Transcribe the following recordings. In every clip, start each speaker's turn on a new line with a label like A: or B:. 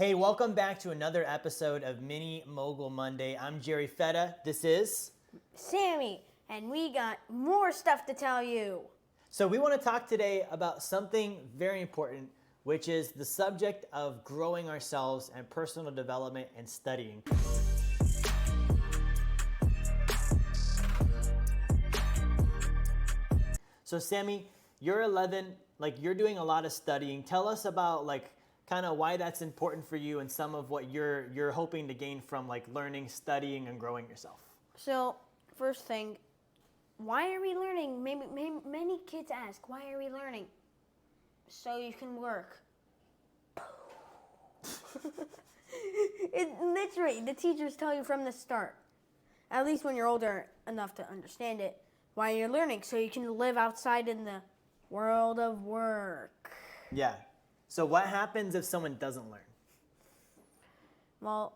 A: Hey, welcome back to another episode of Mini Mogul Monday. I'm Jerry Fetta. This is
B: Sammy, and we got more stuff to tell you.
A: So we want to talk today about something very important, which is the subject of growing ourselves and personal development and studying. So Sammy, you're 11, you're doing a lot of studying. Tell us about kind of why that's important for you and some of what you're hoping to gain from learning, studying, and growing yourself.
B: So, first thing, why are we learning? Many kids ask, why are we learning? So you can work. Literally, the teachers tell you from the start, at least when you're older enough to understand it, why you're learning, so you can live outside in the world of work.
A: Yeah. So what happens if someone doesn't learn?
B: Well,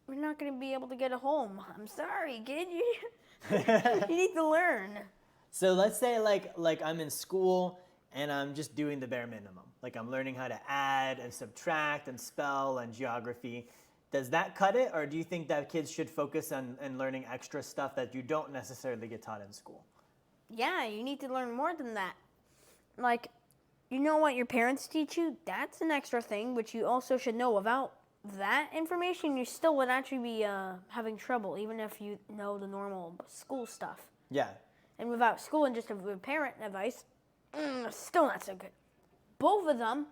B: we're not going to be able to get a home. I'm sorry, kid. You need to learn.
A: So let's say I'm in school and I'm just doing the bare minimum. I'm learning how to add and subtract and spell and geography. Does that cut it, or do you think that kids should focus on learning extra stuff that you don't necessarily get taught in school?
B: Yeah, you need to learn more than that. You know what your parents teach you? That's an extra thing, which you also should know. Without that information, you still would actually be having trouble, even if you know the normal school stuff.
A: Yeah.
B: And without school and just a parent advice, still not so good. Both of them.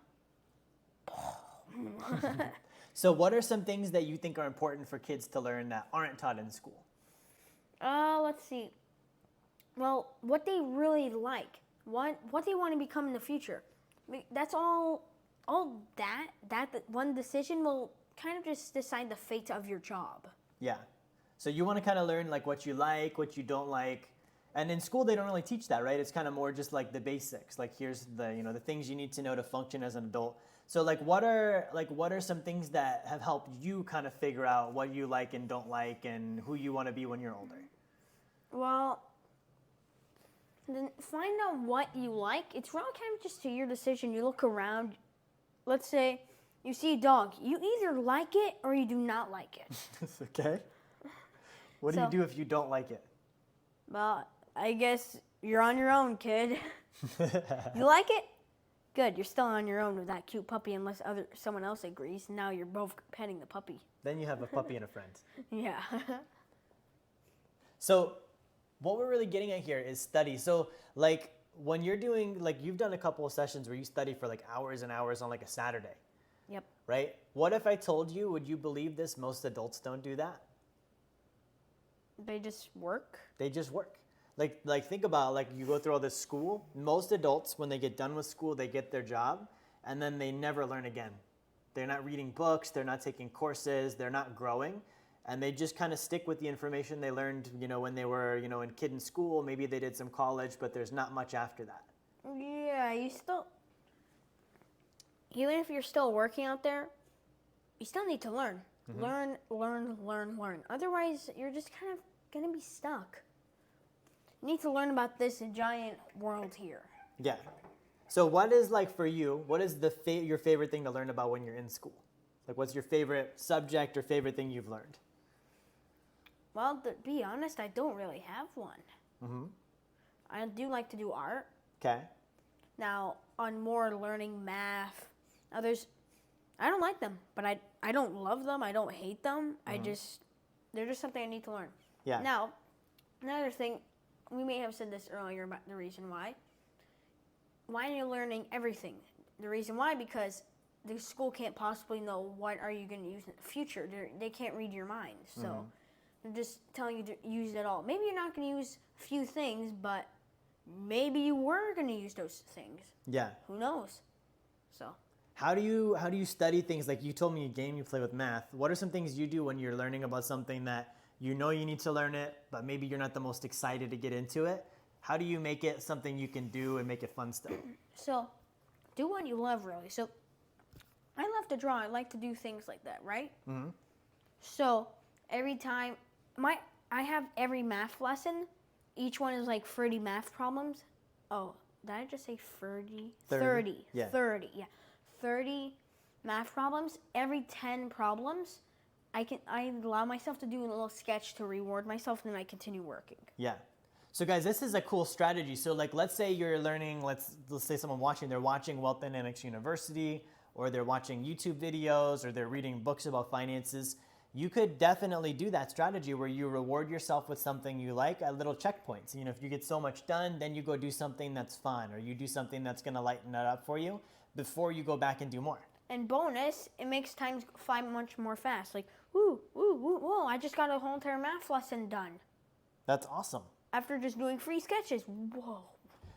A: So what are some things that you think are important for kids to learn that aren't taught in school?
B: Let's see. Well, what they really like. What they want to become in the future. That's all that one decision will kind of just decide the fate of your job.
A: Yeah. So you want to kind of learn what you like, what you don't like. And in school they don't really teach that, right? It's kind of more just the basics. Here's the things you need to know to function as an adult. So what are some things that have helped you kind of figure out what you like and don't like and who you want to be when you're older?
B: Well, then find out what you like. It's really kind of just to your decision. You look around. Let's say you see a dog. You either like it or you do not like it.
A: Okay. What do you do if you don't like it?
B: Well, I guess you're on your own, kid. You like it? Good. You're still on your own with that cute puppy unless someone else agrees. Now you're both petting the puppy.
A: Then you have a puppy and a friend.
B: Yeah.
A: So what we're really getting at here is study. So when you're doing, you've done a couple of sessions where you study for hours and hours on a Saturday.
B: Yep.
A: Right? What if I told you, would you believe this? Most adults don't do that.
B: They just work?
A: They just work. Think about you go through all this school. Most adults, when they get done with school, they get their job and then they never learn again. They're not reading books, they're not taking courses, they're not growing. And they just kind of stick with the information they learned, when they were, in school. Maybe they did some college, but there's not much after that.
B: Yeah, even if you're still working out there, you still need to learn. Mm-hmm. Learn. Otherwise, you're just kind of going to be stuck. You need to learn about this giant world here.
A: Yeah. So what is, for you, what is your favorite thing to learn about when you're in school? What's your favorite subject or favorite thing you've learned?
B: Well, to be honest, I don't really have one.
A: Mm-hmm.
B: I do like to do art.
A: Okay.
B: Now, on more learning math, others, I don't like them, but I don't love them. I don't hate them. Mm-hmm. They're just something I need to learn.
A: Yeah.
B: Now, another thing, we may have said this earlier about the reason why. Why are you learning everything? The reason why, because the school can't possibly know what are you going to use in the future. They can't read your mind, so they're just telling you to use it all. Maybe you're not going to use a few things, but maybe you were going to use those things.
A: Yeah.
B: Who knows? So.
A: How do you study things? You told me a game you play with math. What are some things you do when you're learning about something that you know you need to learn it, but maybe you're not the most excited to get into it? How do you make it something you can do and make it fun still? So,
B: do what you love, really. So, I love to draw. I like to do things like that, right? Mm-hmm. So, every time, I have every math lesson. Each one is 30 math problems. Oh, did I just say 30?
A: 30. Yeah.
B: 30, yeah. 30 math problems, every 10 problems, I allow myself to do a little sketch to reward myself, and then I continue working.
A: Yeah. So guys, this is a cool strategy. So like, let's say you're learning, let's say someone watching, they're watching Wealth Dynamics University, or they're watching YouTube videos, or they're reading books about finances. You could definitely do that strategy where you reward yourself with something you like at little checkpoints. You know, if you get so much done, then you go do something that's fun, or you do something that's gonna lighten it up for you before you go back and do more.
B: And bonus, it makes time fly much more fast. Like, woo, woo, woo, whoa, I just got a whole entire math lesson done.
A: That's awesome.
B: After just doing free sketches, whoa.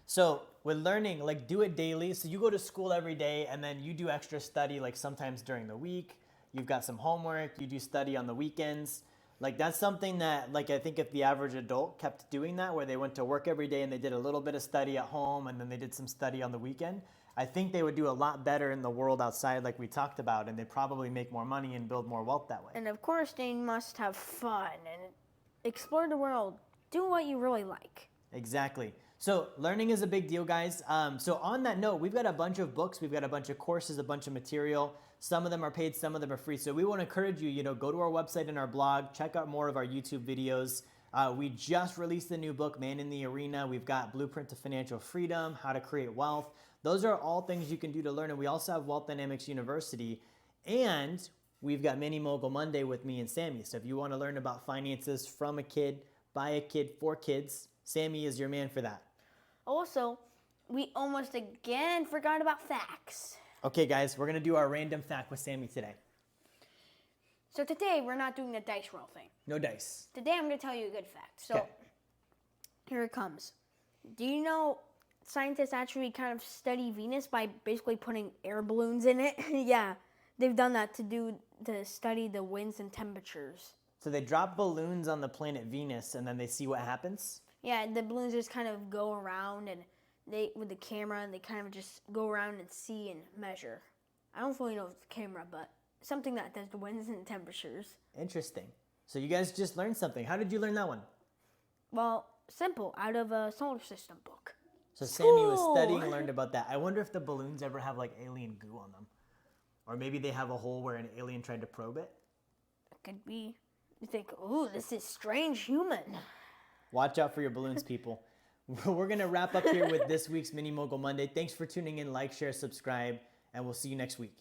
A: So with learning, like do it daily. So you go to school every day and then you do extra study like sometimes during the week. You've got some homework, you do study on the weekends. Like that's something that like I think if the average adult kept doing that where they went to work every day and they did a little bit of study at home and then they did some study on the weekend, I think they would do a lot better in the world outside like we talked about, and they'd probably make more money and build more wealth that way.
B: And of course they must have fun and explore the world. Do what you really like.
A: Exactly. So learning is a big deal, guys. So on that note, we've got a bunch of books, we've got a bunch of courses, a bunch of material. Some of them are paid, some of them are free. So we want to encourage you, go to our website and our blog, check out more of our YouTube videos. We just released the new book, Man in the Arena. We've got Blueprint to Financial Freedom, How to Create Wealth. Those are all things you can do to learn. And we also have Wealth Dynamics University. And we've got Mini Mogul Monday with me and Sammy. So if you want to learn about finances from a kid, by a kid, for kids, Sammy is your man for that.
B: Also, we almost again forgot about facts.
A: Okay, guys, we're going to do our random fact with Sammy today.
B: So today, we're not doing the dice roll thing.
A: No dice.
B: Today, I'm going to tell you a good fact. So,
A: Okay.
B: Here it comes. Do you know scientists actually kind of study Venus by basically putting air balloons in it? Yeah, they've done that to study the winds and temperatures.
A: So they drop balloons on the planet Venus and then they see what happens?
B: Yeah, the balloons just kind of go around and they with the camera and they kind of just go around and see and measure. I don't fully know if it's the camera, but something that does the winds and temperatures.
A: Interesting. So you guys just learned something. How did you learn that one?
B: Well, simple, out of a solar system book.
A: So Sammy was studying and learned about that. I wonder if the balloons ever have like alien goo on them. Or maybe they have a hole where an alien tried to probe it.
B: It could be. You think, ooh, this is strange human.
A: Watch out for your balloons, people. We're going to wrap up here with this week's Mini Mogul Monday. Thanks for tuning in. Like, share, subscribe, and we'll see you next week.